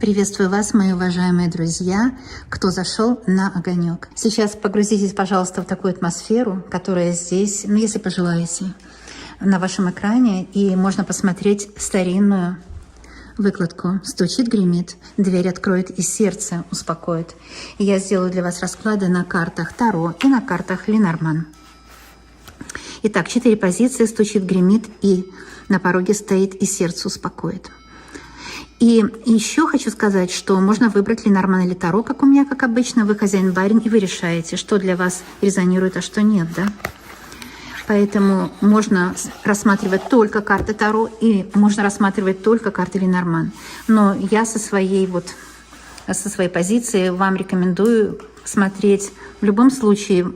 Приветствую вас, мои уважаемые друзья, кто зашел на огонек. Сейчас погрузитесь, пожалуйста, в такую атмосферу, которая здесь, если пожелаете, на вашем экране, и можно посмотреть старинную выкладку. Стучит, гремит, дверь откроет и сердце успокоит. И я сделаю для вас расклады на картах Таро и на картах Ленорман. Итак, 4 позиции: стучит, гремит и на пороге стоит и сердце успокоит. И еще хочу сказать, что можно выбрать Ленорман или Таро, как у меня, как обычно. Вы хозяин-барин, и вы решаете, что для вас резонирует, а что нет, да? Поэтому можно рассматривать только карты Таро и можно рассматривать только карты Ленорман. Но я со своей позиции вам рекомендую смотреть в любом случае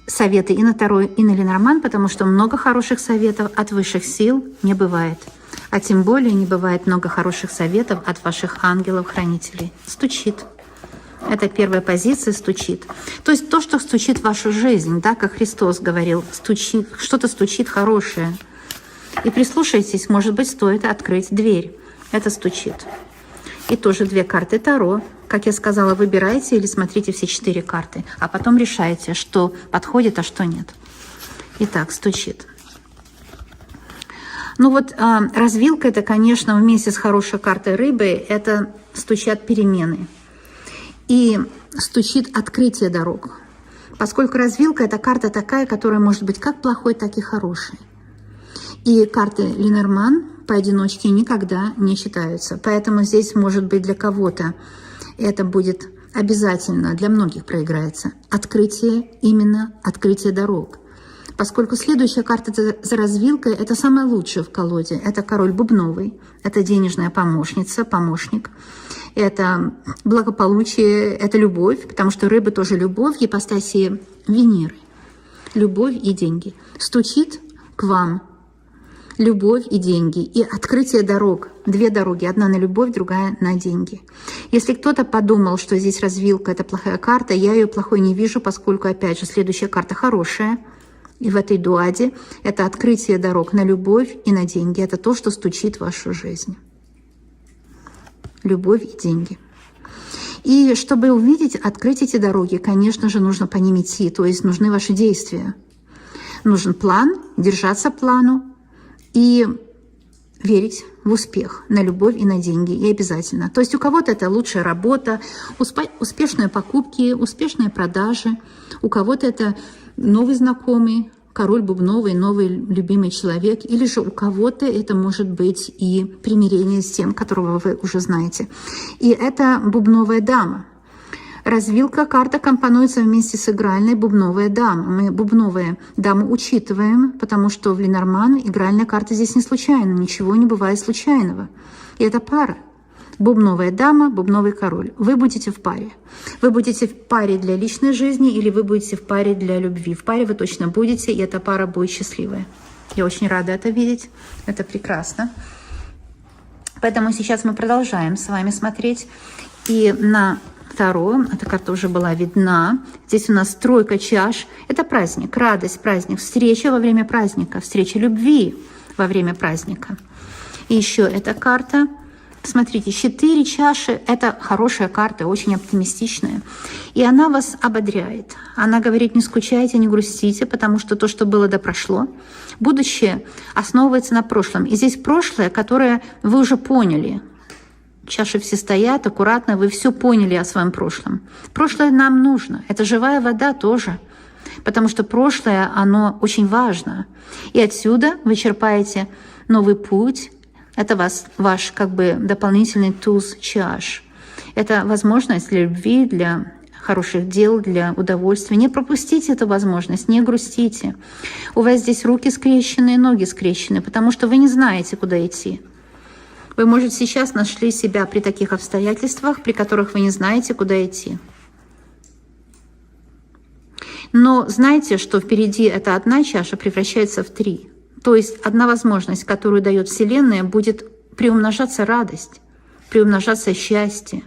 советы и на Таро, и на Ленорман, потому что много хороших советов от высших сил не бывает. А тем более не бывает много хороших советов от ваших ангелов-хранителей. Стучит. Это первая позиция, стучит. То есть то, что стучит в вашу жизнь, да, как Христос говорил, стучит, что-то стучит хорошее. И прислушайтесь, может быть, стоит открыть дверь. Это стучит. И тоже 2 карты Таро. Как я сказала, выбирайте или смотрите все 4 карты, а потом решайте, что подходит, а что нет. Итак, стучит. Ну вот развилка, это, конечно, вместе с хорошей картой рыбы, это стучат перемены. И стучит открытие дорог. Поскольку развилка – это карта такая, которая может быть как плохой, так и хорошей. И карты Ленорман поодиночке никогда не считаются. Поэтому здесь, может быть, для кого-то это будет обязательно, для многих проиграется. Открытие, именно открытие дорог. Поскольку следующая карта за развилкой – это самая лучшая в колоде. Это король бубновый, это денежная помощница, помощник. Это благополучие, это любовь, потому что рыба тоже любовь, ипостаси Венеры. Любовь и деньги. Стучит к вам любовь и деньги. И открытие дорог. 2 дороги. Одна на любовь, другая на деньги. Если кто-то подумал, что здесь развилка – это плохая карта, я ее плохой не вижу, поскольку, опять же, следующая карта хорошая. И в этой дуаде это открытие дорог на любовь и на деньги. Это то, что стучит в вашу жизнь. Любовь и деньги. И чтобы увидеть, открыть эти дороги, конечно же, нужно по ним идти. То есть нужны ваши действия. Нужен план, держаться плану и верить в успех, на любовь и на деньги. И обязательно. То есть у кого-то это лучшая работа, успешные покупки, успешные продажи. У кого-то это новый знакомый, король бубновый, новый любимый человек. Или же у кого-то это может быть и примирение с тем, которого вы уже знаете. И это бубновая дама. Развилка, карта компонуется вместе с игральной бубновая дама. Мы бубновые дамы учитываем, потому что в Ленорман игральная карта здесь не случайна. Ничего не бывает случайного. И это пара. Бубновая дама, бубновый король. Вы будете в паре. Вы будете в паре для личной жизни или вы будете в паре для любви. В паре вы точно будете, и эта пара будет счастливая. Я очень рада это видеть. Это прекрасно. Поэтому сейчас мы продолжаем с вами смотреть. И на Таро, эта карта уже была видна. Здесь у нас 3 чаш. Это праздник, радость, праздник, встреча во время праздника, встреча любви во время праздника. И еще эта карта. Смотрите, 4 чаши – это хорошая карта, очень оптимистичная. И она вас ободряет. Она говорит, не скучайте, не грустите, потому что то, что было, да прошло. Будущее основывается на прошлом. И здесь прошлое, которое вы уже поняли. Чаши все стоят, аккуратно, вы все поняли о своем прошлом. Прошлое нам нужно. Это живая вода тоже. Потому что прошлое, оно очень важно. И отсюда вы черпаете новый путь. Это ваш как бы дополнительный туз чаш. Это возможность для любви, для хороших дел, для удовольствия. Не пропустите эту возможность, не грустите. У вас здесь руки скрещены, ноги скрещены, потому что вы не знаете, куда идти. Вы, может, сейчас нашли себя при таких обстоятельствах, при которых вы не знаете, куда идти. Но знайте, что впереди эта одна чаша превращается в 3. То есть одна возможность, которую дает Вселенная, будет приумножаться радость, приумножаться счастье,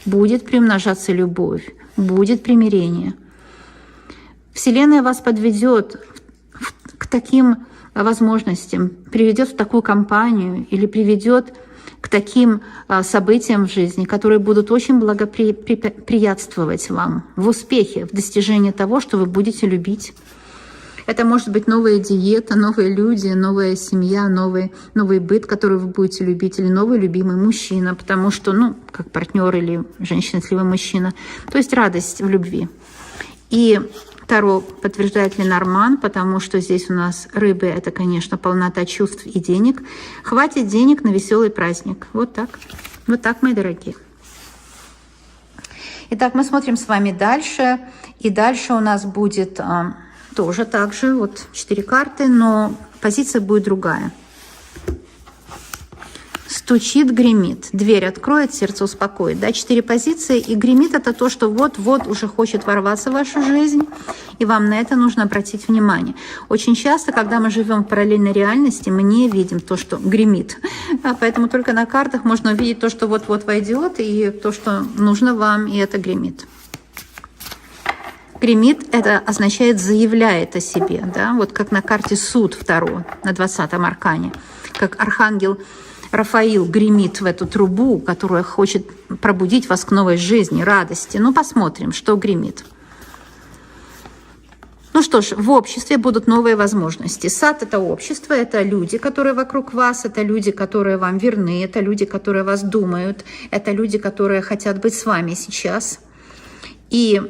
будет приумножаться любовь, будет примирение. Вселенная вас подведет к таким возможностям, приведет в такую компанию или приведет к таким событиям в жизни, которые будут очень благоприятствовать вам в успехе, в достижении того, что вы будете любить. Это может быть новая диета, новые люди, новая семья, новый быт, который вы будете любить, или новый любимый мужчина, потому что, ну, как партнер или женщина, если вы мужчина. То есть радость в любви. И Таро подтверждает Ленорман, потому что здесь у нас рыбы — это, конечно, полнота чувств и денег. Хватит денег на веселый праздник. Вот так. Вот так, мои дорогие. Итак, мы смотрим с вами дальше. И дальше у нас будет тоже так же, вот 4 карты, но позиция будет другая. Стучит, гремит. Дверь откроет, сердце успокоит. Да, 4 позиции. И гремит — это то, что вот-вот уже хочет ворваться в вашу жизнь. И вам на это нужно обратить внимание. Очень часто, когда мы живем в параллельной реальности, мы не видим то, что гремит. Поэтому только на картах можно увидеть то, что вот-вот войдет, и то, что нужно вам, и это гремит. Гремит — это означает заявляет о себе. Да? Вот как на карте суд второго, на 20-м аркане. Как архангел Рафаил гремит в эту трубу, которая хочет пробудить вас к новой жизни, радости. Ну, посмотрим, что гремит. Ну что ж, в обществе будут новые возможности. Сад — это общество, это люди, которые вокруг вас, это люди, которые вам верны, это люди, которые вас думают, это люди, которые хотят быть с вами сейчас. И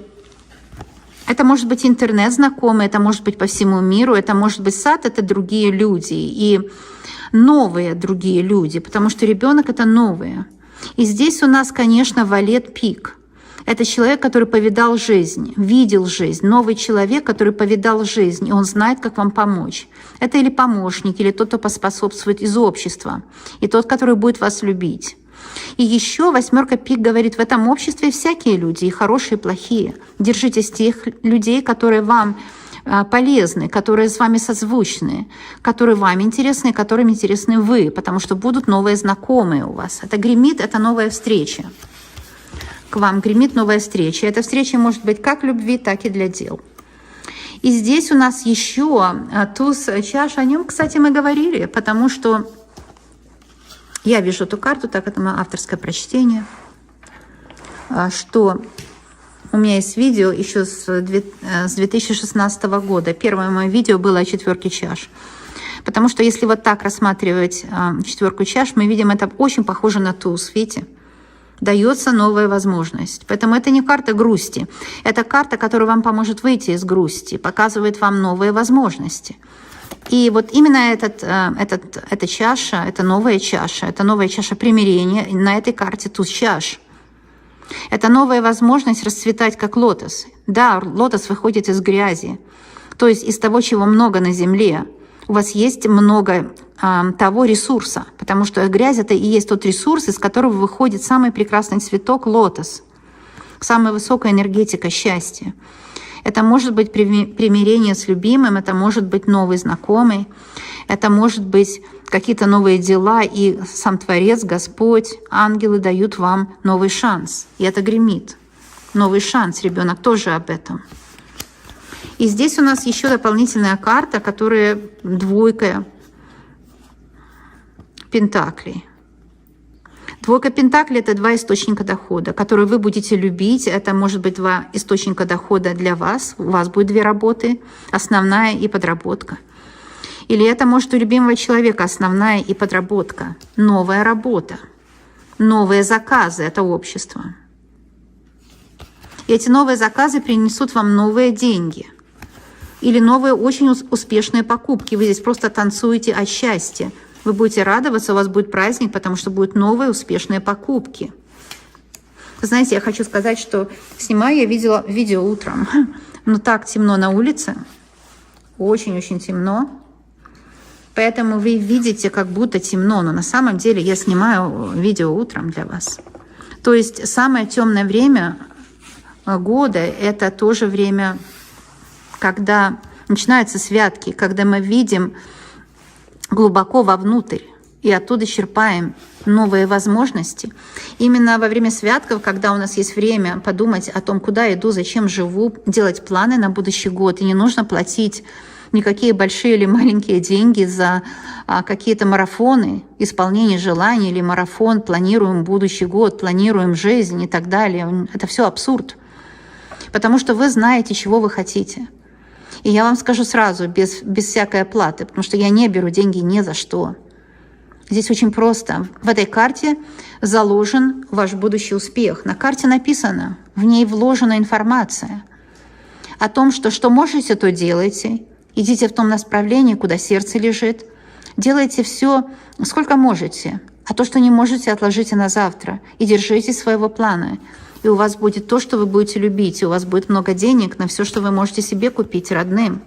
это может быть интернет знакомый, это может быть по всему миру, это может быть сад, это другие люди. И новые другие люди, потому что ребенок — это новые. И здесь у нас, конечно, валет пик. Это человек, который повидал жизнь, видел жизнь, новый человек, который повидал жизнь, и он знает, как вам помочь. Это или помощник, или тот, кто поспособствует из общества, и тот, который будет вас любить. И еще 8 пик говорит, в этом обществе всякие люди, и хорошие, и плохие. Держитесь тех людей, которые вам полезны, которые с вами созвучны, которые вам интересны, которым интересны вы, потому что будут новые знакомые у вас. Это гремит, это новая встреча. К вам гремит новая встреча. Эта встреча может быть как любви, так и для дел. И здесь у нас еще туз чаш. О нем, кстати, мы говорили, потому что я вижу эту карту, так это мое авторское прочтение, что у меня есть видео еще с 2016 года. Первое мое видео было о 4 чаш. Потому что если вот так рассматривать 4 чаш, мы видим, это очень похоже на туз, видите? Дается новая возможность. Поэтому это не карта грусти. Это карта, которая вам поможет выйти из грусти, показывает вам новые возможности. И вот именно эта чаша, это новая чаша примирения. На этой карте туз чаш. Это новая возможность расцветать как лотос. Да, лотос выходит из грязи, то есть из того, чего много на земле. У вас есть много того ресурса, потому что грязь — это и есть тот ресурс, из которого выходит самый прекрасный цветок — лотос, самая высокая энергетика счастья. Это может быть примирение с любимым, это может быть новый знакомый, это может быть какие-то новые дела, и сам Творец, Господь, ангелы дают вам новый шанс. И это гремит. Новый шанс, ребенок тоже об этом. И здесь у нас еще дополнительная карта, которая 2 пентаклей. 2 пентаклей — это 2 источника дохода, которые вы будете любить. Это может быть 2 источника дохода для вас. У вас будет 2 работы, основная и подработка. Или это может у любимого человека основная и подработка. Новая работа, новые заказы — это общество. И эти новые заказы принесут вам новые деньги. Или новые очень успешные покупки. Вы здесь просто танцуете от счастья. Вы будете радоваться, у вас будет праздник, потому что будут новые успешные покупки. Вы знаете, я хочу сказать, что снимаю я видео утром. Но так темно на улице. Очень-очень темно. Поэтому вы видите, как будто темно. Но на самом деле я снимаю видео утром для вас. То есть самое темное время года — это тоже время, когда начинаются святки, когда мы видим глубоко вовнутрь и оттуда черпаем новые возможности. Именно во время святков, когда у нас есть время подумать о том, куда иду, зачем живу, делать планы на будущий год, и не нужно платить никакие большие или маленькие деньги за какие-то марафоны, исполнение желаний или марафон, планируем будущий год, планируем жизнь и так далее. Это все абсурд. Потому что вы знаете, чего вы хотите. И я вам скажу сразу, без всякой оплаты, потому что я не беру деньги ни за что. Здесь очень просто. В этой карте заложен ваш будущий успех. На карте написано, в ней вложена информация о том, что можете, то делайте. Идите в том направлении, куда сердце лежит. Делайте все, сколько можете. А то, что не можете, отложите на завтра. И держитесь своего плана. И у вас будет то, что вы будете любить. И у вас будет много денег на все, что вы можете себе купить, родным.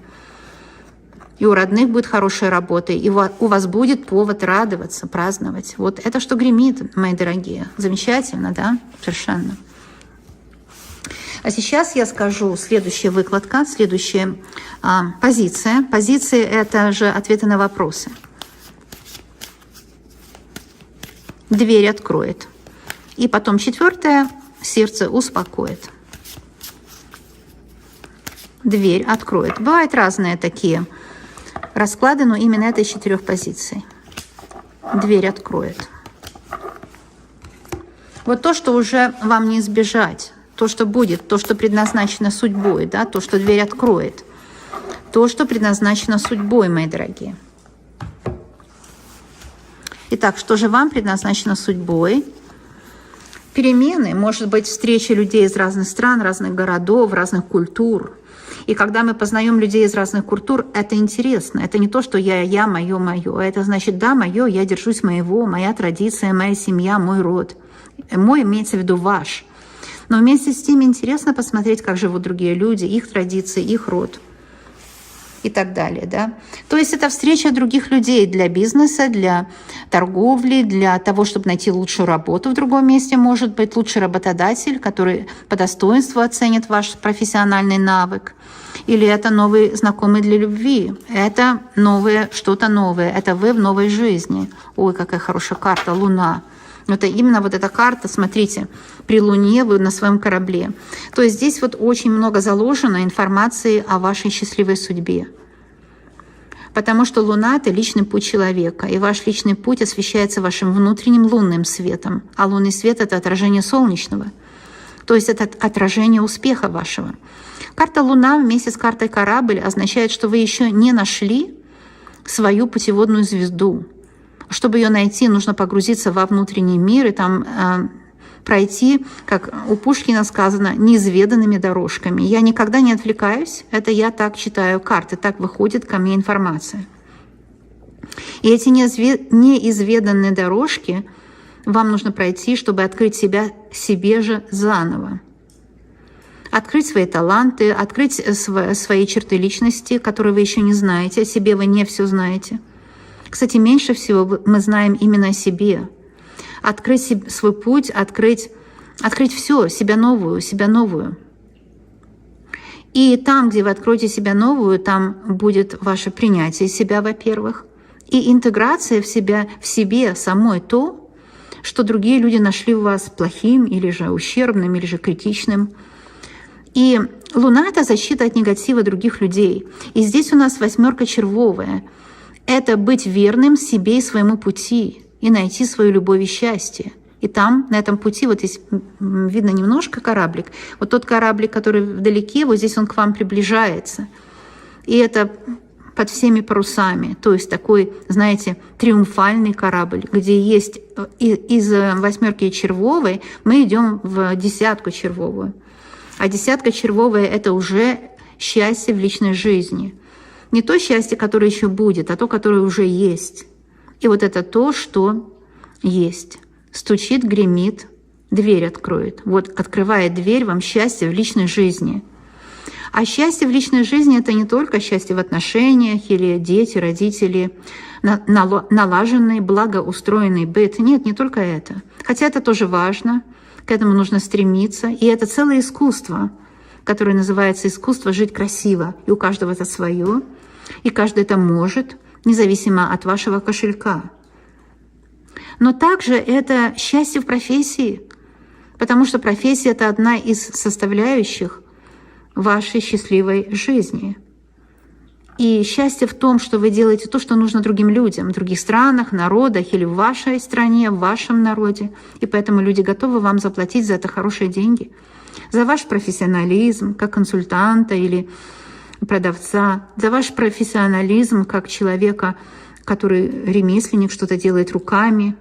И у родных будет хорошая работа. И у вас будет повод радоваться, праздновать. Вот это что гремит, мои дорогие. Замечательно, да? Совершенно. А сейчас я скажу следующая выкладка, следующая позиция. Позиции — это же ответы на вопросы. Дверь откроет. И потом четвертое — сердце успокоит. Дверь откроет. Бывают разные такие расклады, но именно это из 4 позиций. Дверь откроет. Вот то, что уже вам не избежать. То, что будет, то, что предназначено судьбой, да, то, что дверь откроет. То, что предназначено судьбой, мои дорогие. Итак, что же вам предназначено судьбой? Перемены, может быть, встреча людей из разных стран, разных городов, разных культур. И когда мы познаем людей из разных культур, это интересно. Это не то, что я, мое. Это значит, да, мое, я держусь моего, моя традиция, моя семья, мой род. Мой имеется в виду ваш. Но вместе с тем интересно посмотреть, как живут другие люди, их традиции, их род и так далее. Да? То есть это встреча других людей для бизнеса, для торговли, для того, чтобы найти лучшую работу в другом месте, может быть, лучший работодатель, который по достоинству оценит ваш профессиональный навык. Или это новый знакомый для любви. Это новое, что-то новое. Это вы в новой жизни. Ой, какая хорошая карта, Луна. Это именно вот эта карта, смотрите, при Луне вы на своем корабле. То есть здесь вот очень много заложено информации о вашей счастливой судьбе. Потому что Луна — это личный путь человека, и ваш личный путь освещается вашим внутренним лунным светом, а лунный свет — это отражение солнечного. То есть это отражение успеха вашего. Карта Луна вместе с картой корабль означает, что вы еще не нашли свою путеводную звезду. Чтобы ее найти, нужно погрузиться во внутренний мир и там пройти, как у Пушкина сказано, неизведанными дорожками. Я никогда не отвлекаюсь, это я так читаю карты, так выходит ко мне информация. И эти неизведанные дорожки вам нужно пройти, чтобы открыть себя себе же заново. Открыть свои таланты, открыть свои черты личности, которые вы еще не знаете, о себе вы не все знаете. Кстати, меньше всего мы знаем именно о себе. Открыть свой путь, открыть все, себя новую. И там, где вы откроете себя новую, там будет ваше принятие себя, во-первых, и интеграция в себе самой то, что другие люди нашли в вас плохим, или же ущербным, или же критичным. И Луна — это защита от негатива других людей. И здесь у нас 8 червовая. Это быть верным себе и своему пути, и найти свою любовь и счастье. И там, на этом пути, вот здесь видно немножко кораблик. Вот тот кораблик, который вдалеке, вот здесь он к вам приближается. И это под всеми парусами. То есть такой, знаете, триумфальный корабль, где есть из 8 червовой мы идем в 10 червовую. А 10 червовая — это уже счастье в личной жизни. Не то счастье, которое еще будет, а то, которое уже есть. И вот это то, что есть. Стучит, гремит, дверь откроет. Вот открывает дверь вам счастье в личной жизни. А счастье в личной жизни — это не только счастье в отношениях или дети, родители, налаженный, благоустроенный быт. Нет, не только это. Хотя это тоже важно, к этому нужно стремиться. И это целое искусство, которое называется «Искусство жить красиво». И у каждого это свое. И каждый это может, независимо от вашего кошелька. Но также это счастье в профессии, потому что профессия — это одна из составляющих вашей счастливой жизни. И счастье в том, что вы делаете то, что нужно другим людям, в других странах, народах или в вашей стране, в вашем народе. И поэтому люди готовы вам заплатить за это хорошие деньги. За ваш профессионализм как консультанта или продавца, за ваш профессионализм как человека, который ремесленник, что-то делает руками.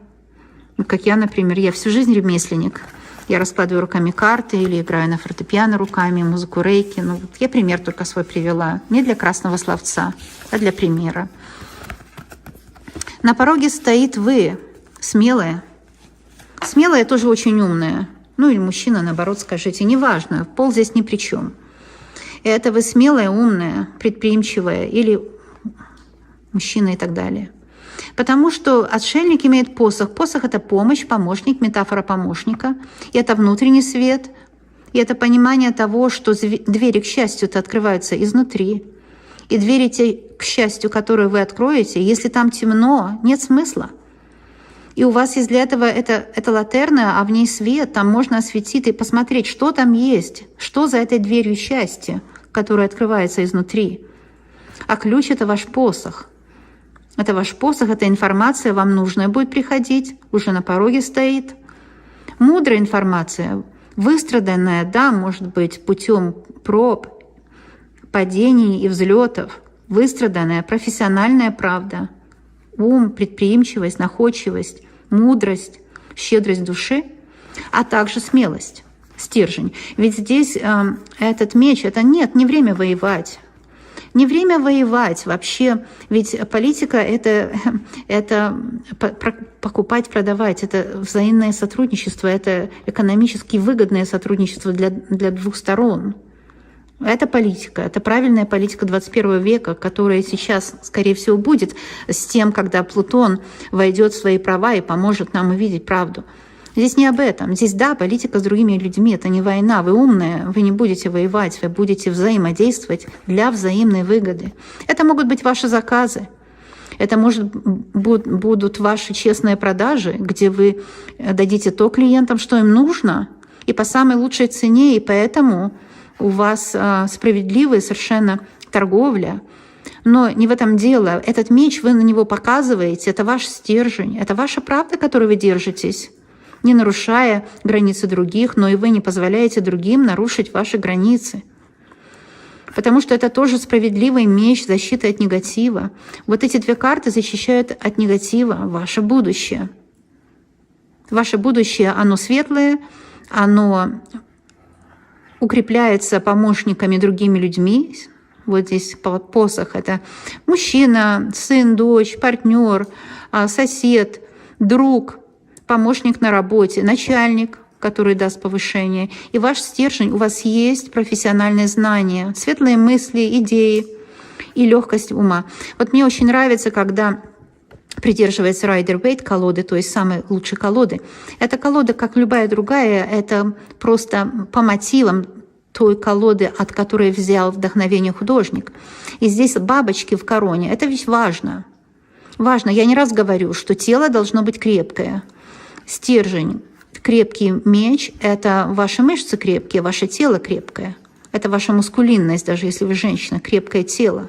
Как я, например, я всю жизнь ремесленник. Я раскладываю руками карты или играю на фортепиано руками, музыку рейки. Ну, я пример только свой привела. Не для красного словца, а для примера. На пороге стоит вы, смелая. Смелая тоже очень умная. Ну или мужчина, наоборот, скажите. Неважно, пол здесь ни при чем. Это вы смелая, умная, предприимчивая или мужчина и так далее. Потому что отшельник имеет посох. Посох — это помощь, помощник, метафора помощника. И это внутренний свет. И это понимание того, что двери к счастью-то открываются изнутри. И двери те, к счастью, которые вы откроете, если там темно, нет смысла. И у вас есть для этого это латерна, а в ней свет, там можно осветить и посмотреть, что там есть, что за этой дверью счастья, которая открывается изнутри. А ключ — это ваш посох. Это ваш посох, эта информация вам нужная будет приходить, уже на пороге стоит. Мудрая информация, выстраданная, да, может быть, путем проб, падений и взлетов, выстраданная профессиональная правда, ум, предприимчивость, находчивость, мудрость, щедрость души, а также смелость, стержень. Ведь здесь этот меч, это не время воевать. Не время воевать вообще, ведь политика — это покупать, продавать, это взаимное сотрудничество, это экономически выгодное сотрудничество для двух сторон. Это политика, это правильная политика 21 века, которая сейчас, скорее всего, будет с тем, когда Плутон войдет в свои права и поможет нам увидеть правду. Здесь не об этом. Здесь, да, политика с другими людьми, это не война. Вы умные, вы не будете воевать, вы будете взаимодействовать для взаимной выгоды. Это могут быть ваши заказы. Это, будут ваши честные продажи, где вы дадите то клиентам, что им нужно, и по самой лучшей цене, и поэтому у вас справедливая совершенно торговля. Но не в этом дело. Этот меч, вы на него показываете, это ваш стержень, это ваша правда, которой вы держитесь, не нарушая границы других, но и вы не позволяете другим нарушить ваши границы. Потому что это тоже справедливый меч защиты от негатива. Вот эти две карты защищают от негатива ваше будущее. Ваше будущее, оно светлое, оно укрепляется помощниками, другими людьми. Вот здесь посох — это мужчина, сын, дочь, партнер, сосед, друг, помощник на работе, начальник, который даст повышение. И ваш стержень, у вас есть профессиональные знания, светлые мысли, идеи и легкость ума. Вот мне очень нравится, когда придерживается Райдер-Вейт колоды, то есть самой лучшей колоды. Эта колода, как любая другая, это просто по мотивам той колоды, от которой взял вдохновение художник. И здесь бабочки в короне. Это ведь важно. Важно. Я не раз говорю, что тело должно быть крепкое. Стержень, крепкий меч — это ваши мышцы крепкие, ваше тело крепкое. Это ваша мускулинность, даже если вы женщина, крепкое тело.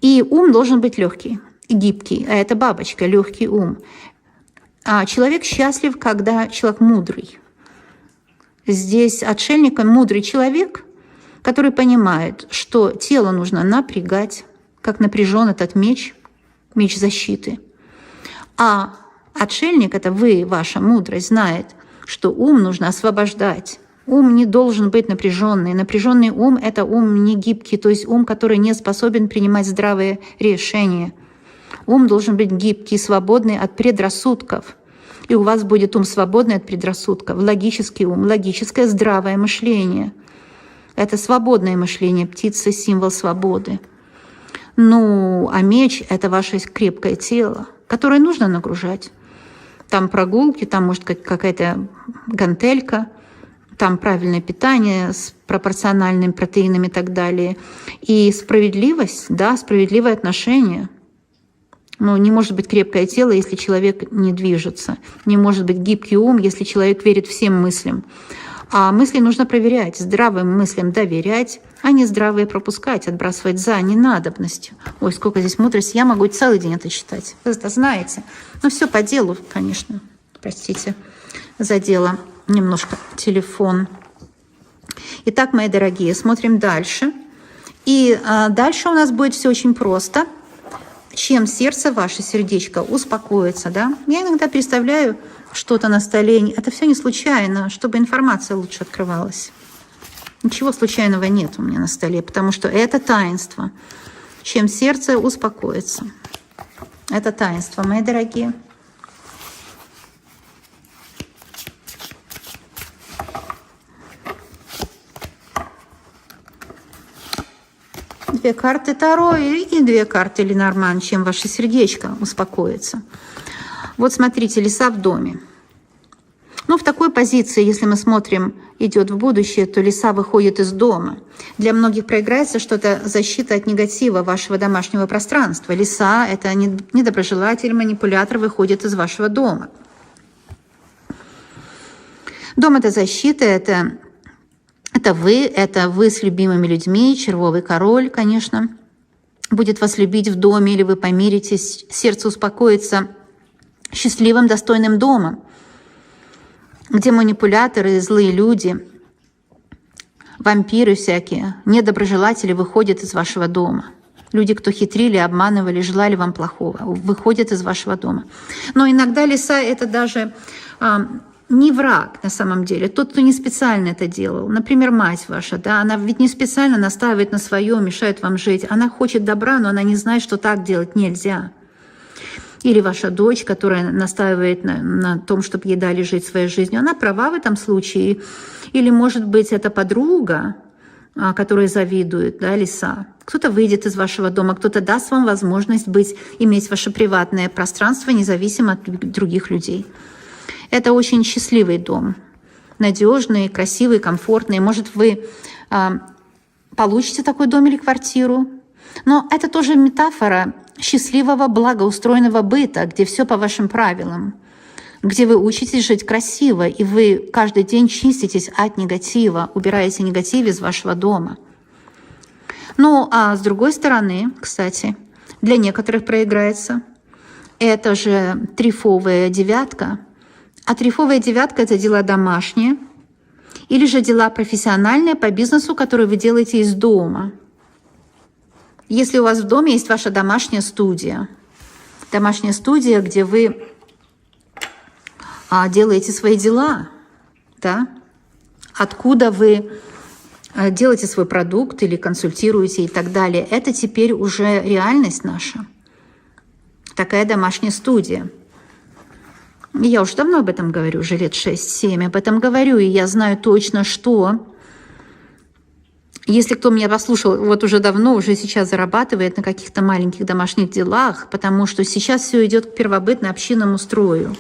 И ум должен быть легкий, гибкий, а это бабочка, легкий ум. А человек счастлив, когда человек мудрый. Здесь отшельник — мудрый человек, который понимает, что тело нужно напрягать, как напряжен этот меч, меч защиты. А отшельник — это вы, ваша мудрость, знает, что ум нужно освобождать. Ум не должен быть напряженный. Напряженный ум — это ум не гибкий, то есть ум, который не способен принимать здравые решения. Ум должен быть гибкий, свободный от предрассудков. И у вас будет ум свободный от предрассудков, логический ум, логическое здравое мышление. Это свободное мышление, птица — символ свободы. Ну, а меч — это ваше крепкое тело, которое нужно нагружать. Там прогулки, там может какая-то гантелька, там правильное питание с пропорциональными протеинами и так далее. И справедливость, да, справедливое отношение. Ну, не может быть крепкое тело, если человек не движется. Не может быть гибкий ум, если человек верит всем мыслям. А мысли нужно проверять, здравым мыслям доверять, а не здравые пропускать, отбрасывать за ненадобностью. Ой, сколько здесь мудрости, я могу целый день это читать, вы это знаете. Но все по делу, конечно, простите, задела немножко телефон. Итак, мои дорогие, смотрим дальше. И дальше у нас будет все очень просто. Чем сердце, ваше сердечко успокоится, да? Я иногда представляю что-то на столе. Это все не случайно, чтобы информация лучше открывалась. Ничего случайного нет у меня на столе, потому что это таинство. Чем сердце успокоится. Это таинство, мои дорогие. Две карты Таро и две карты Ленорман, чем ваше сердечко успокоится. Вот смотрите, лиса в доме. Ну, в такой позиции, если мы смотрим, идет в будущее, то лиса выходит из дома. Для многих проиграется, что это защита от негатива вашего домашнего пространства. Лиса – это недоброжелатель, манипулятор выходит из вашего дома. Дом – это защита, это вы с любимыми людьми, червовый король, конечно, будет вас любить в доме, или вы помиритесь, сердце успокоится счастливым, достойным домом, где манипуляторы, злые люди, вампиры всякие, недоброжелатели выходят из вашего дома. Люди, кто хитрили, обманывали, желали вам плохого, выходят из вашего дома. Но иногда лиса – это даже не враг на самом деле, тот, кто не специально это делал. Например, мать ваша, да, она ведь не специально настаивает на своем, мешает вам жить. Она хочет добра, но она не знает, что так делать нельзя. Или ваша дочь, которая настаивает на том, чтобы ей дали жить своей жизнью. Она права в этом случае. Или, может быть, это подруга, которая завидует, да, лиса. Кто-то выйдет из вашего дома, кто-то даст вам возможность иметь ваше приватное пространство, независимо от других людей. Это очень счастливый дом, надежный, красивый, комфортный. Может, вы получите такой дом или квартиру. Но это тоже метафора счастливого, благоустроенного быта, где все по вашим правилам, где вы учитесь жить красиво, и вы каждый день чиститесь от негатива, убираете негатив из вашего дома. Ну, а с другой стороны, кстати, для некоторых проиграется. Это же трифовая девятка. А трифовая девятка – это дела домашние или же дела профессиональные по бизнесу, которые вы делаете из дома. Если у вас в доме есть ваша домашняя студия, где вы делаете свои дела, да? Откуда вы делаете свой продукт или консультируете и так далее, это теперь уже реальность наша. Такая домашняя студия. Я уже давно об этом говорю, уже лет 6-7 об этом говорю, и я знаю точно, что если кто меня послушал вот уже давно, уже сейчас зарабатывает на каких-то маленьких домашних делах, потому что сейчас все идет к первобытно-общинному строю.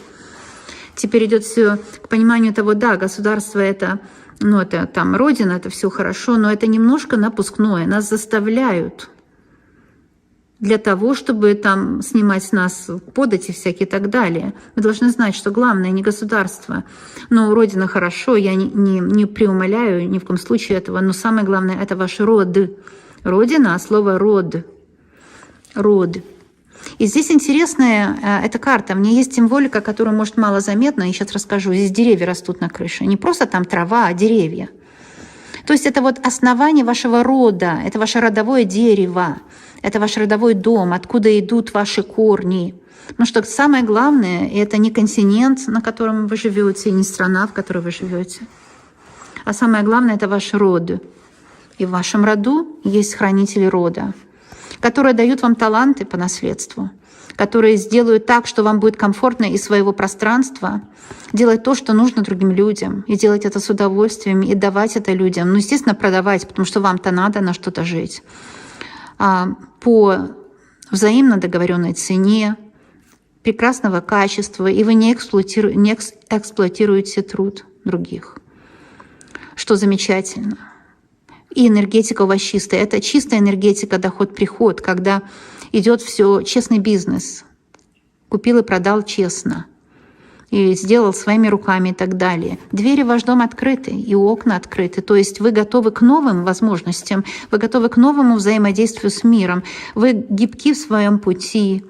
Теперь идет все к пониманию того, да, государство это, ну это там родина, это все хорошо, но это немножко напускное, нас заставляют для того, чтобы там снимать с нас подати всякие и так далее. Мы должны знать, что главное не государство. Но Родина хорошо, я не преумоляю ни в коем случае этого, но самое главное – это ваш род. Родина, а слово род. Род. И здесь интересная эта карта. В ней есть символика, которая, может, мало заметна, я сейчас расскажу. Здесь деревья растут на крыше. Не просто там трава, а деревья. То есть это вот основание вашего рода, это ваше родовое дерево. Это ваш родовой дом, откуда идут ваши корни. Потому что самое главное, это не континент, на котором вы живете, не страна, в которой вы живете. А самое главное, это ваш род. И в вашем роду есть хранители рода, которые дают вам таланты по наследству, которые сделают так, что вам будет комфортно из своего пространства делать то, что нужно другим людям, и делать это с удовольствием, и давать это людям. Ну, естественно, продавать, потому что вам-то надо на что-то жить. По взаимно договоренной цене, прекрасного качества, и вы не эксплуатируете труд других, что замечательно. И энергетика у вас чистая. Это чистая энергетика, доход-приход, когда идет все честный бизнес. Купил и продал честно. и сделал своими руками и так далее. Двери в ваш дом открыты, и окна открыты. То есть вы готовы к новым возможностям, вы готовы к новому взаимодействию с миром, вы гибки в своем пути.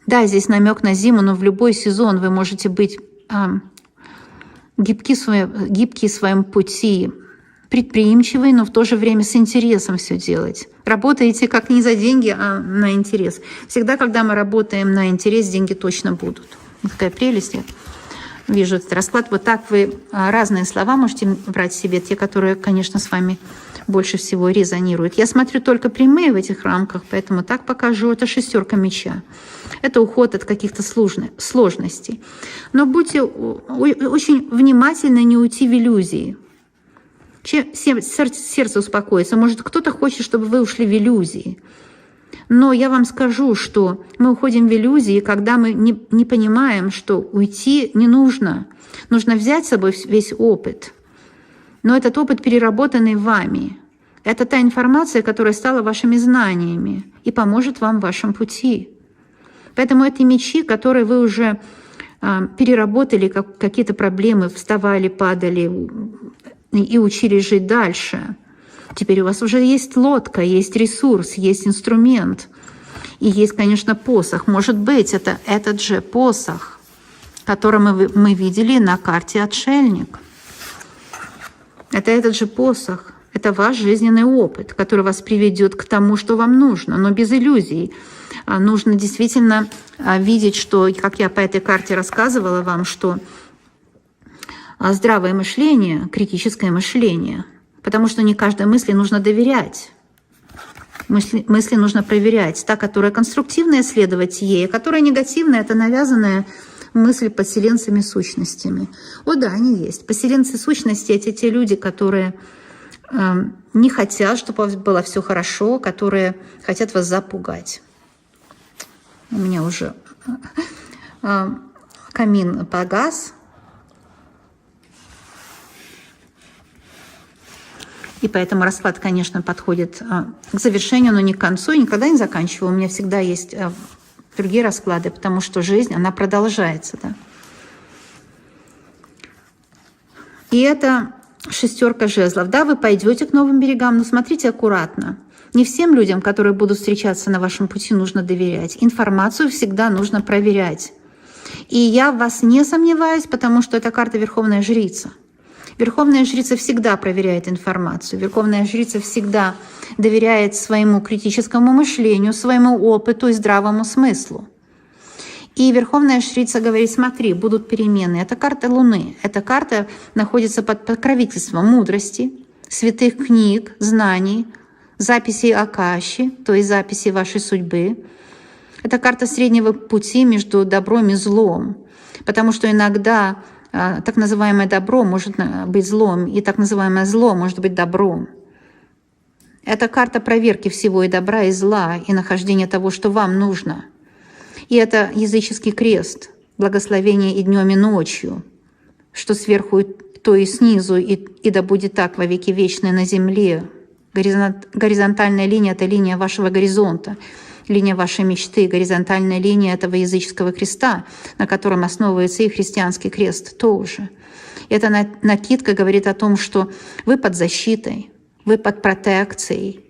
Да, здесь намек на зиму, но в любой сезон вы можете быть гибки в своем пути, предприимчивый, но в то же время с интересом все делать. Работаете как не за деньги, а на интерес. Всегда, когда мы работаем на интерес, деньги точно будут. Какая прелесть. Я вижу этот расклад. Вот так вы разные слова можете брать себе, те, которые, конечно, с вами больше всего резонируют. Я смотрю только прямые в этих рамках, поэтому так покажу. Это 6 меча. Это уход от каких-то сложностей. Но будьте очень внимательны, не уйти в иллюзии. Сердце успокоится. Может, кто-то хочет, чтобы вы ушли в иллюзии. Но я вам скажу, что мы уходим в иллюзии, когда мы не понимаем, что уйти не нужно. Нужно взять с собой весь опыт. Но этот опыт, переработанный вами, это та информация, которая стала вашими знаниями и поможет вам в вашем пути. Поэтому эти мечи, которые вы уже переработали, какие-то проблемы, вставали, падали и учились жить дальше. Теперь у вас уже есть лодка, есть ресурс, есть инструмент. И есть, конечно, посох. Может быть, это этот же посох, который мы видели на карте «Отшельник». Это этот же посох. Это ваш жизненный опыт, который вас приведет к тому, что вам нужно, но без иллюзий. Нужно действительно видеть, что, как я по этой карте рассказывала вам, что здравое мышление, критическое мышление, потому что не каждой мысли нужно доверять. Мысли нужно проверять. Та, которая конструктивная, следовать ей, а которая негативная, это навязанная мысль поселенцами сущностями. О да, они есть. Поселенцы сущности — это те люди, которые не хотят, чтобы было все хорошо, которые хотят вас запугать. У меня уже камин погас. И поэтому расклад, конечно, подходит к завершению, но не к концу. Я никогда не заканчиваю. У меня всегда есть другие расклады, потому что жизнь, она продолжается. Да? И это 6 жезлов. Да, вы пойдете к новым берегам, но смотрите аккуратно. Не всем людям, которые будут встречаться на вашем пути, нужно доверять. Информацию всегда нужно проверять. И я в вас не сомневаюсь, потому что это карта Верховная Жрица. Верховная Жрица всегда проверяет информацию. Верховная Жрица всегда доверяет своему критическому мышлению, своему опыту и здравому смыслу. И Верховная Жрица говорит: смотри, будут перемены. Это карта Луны. Эта карта находится под покровительством мудрости, святых книг, знаний, записей Акаши, то есть записей вашей судьбы. Это карта среднего пути между добром и злом. Потому что иногда так называемое добро может быть злом, и так называемое зло может быть добром. Это карта проверки всего и добра, и зла, и нахождения того, что вам нужно. И это языческий крест, благословение и днем, и ночью, что сверху, то и снизу, и да будет так во веки вечные на земле. Горизонтальная линия — это линия вашего горизонта, линия вашей мечты. Горизонтальная линия этого языческого креста, на котором основывается и христианский крест тоже. Эта накидка говорит о том, что вы под защитой, вы под протекцией.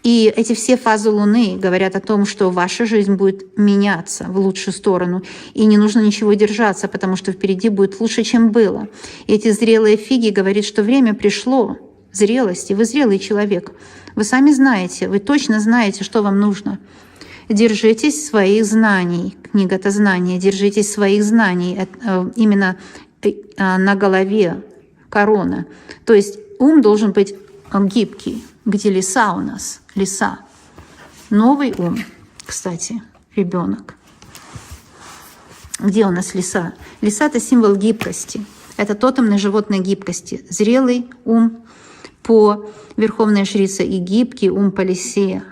И эти все фазы Луны говорят о том, что ваша жизнь будет меняться в лучшую сторону. И не нужно ничего держаться, потому что впереди будет лучше, чем было. И эти зрелые фиги говорят, что время пришло зрелости. Вы зрелый человек. Вы сами знаете, вы точно знаете, что вам нужно. Держитесь своих знаний. Книга — это знание. Держитесь своих знаний. Именно на голове корона. То есть ум должен быть гибкий. Где леса у нас? Леса. Новый ум, кстати, ребенок. Где у нас леса? Леса — это символ гибкости. Это тотемной животной гибкости. Зрелый ум по Верховной Жрице и гибкий ум по лисе.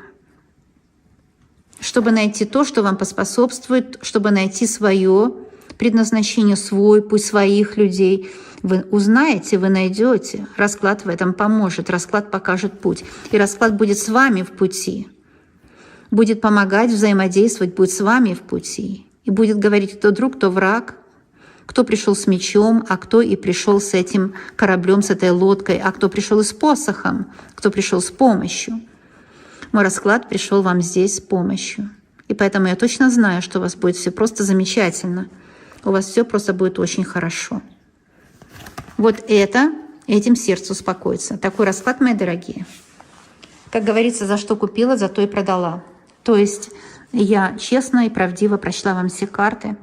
Чтобы найти то, что вам поспособствует, чтобы найти свое предназначение, свой путь, своих людей. Вы узнаете, вы найдете. Расклад в этом поможет. Расклад покажет путь. И расклад будет с вами в пути. Будет помогать взаимодействовать, будет с вами в пути. и будет говорить, кто друг, кто враг, кто пришел с мечом, а кто и пришел с этим кораблем, с этой лодкой, а кто пришел и с посохом, кто пришел с помощью. Мой расклад пришел вам здесь с помощью. И поэтому я точно знаю, что у вас будет все просто замечательно. У вас все просто будет очень хорошо. Вот этим сердце успокоится. Такой расклад, мои дорогие. Как говорится, за что купила, за то и продала. То есть я честно и правдиво прочла вам все карты.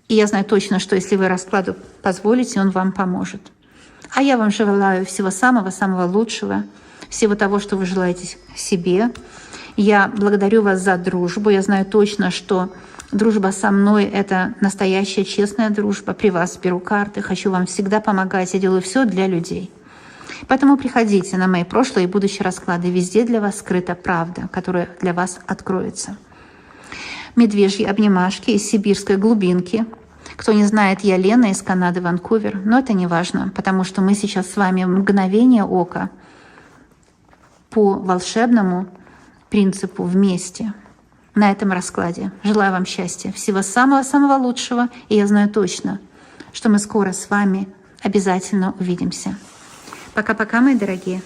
И я знаю точно, что если вы раскладу позволите, он вам поможет. А я вам желаю всего самого-самого лучшего, всего того, что вы желаете себе. Я благодарю вас за дружбу. Я знаю точно, что дружба со мной — это настоящая честная дружба. При вас беру карты, хочу вам всегда помогать. Я делаю все для людей. Поэтому приходите на мои прошлые и будущие расклады. Везде для вас скрыта правда, которая для вас откроется. Медвежьи обнимашки из сибирской глубинки. Кто не знает, я Лена из Канады, Ванкувер. Но это не важно, потому что мы сейчас с вами в мгновение ока по волшебному принципу вместе на этом раскладе. Желаю вам счастья, всего самого-самого лучшего. И я знаю точно, что мы скоро с вами обязательно увидимся. Пока-пока, мои дорогие.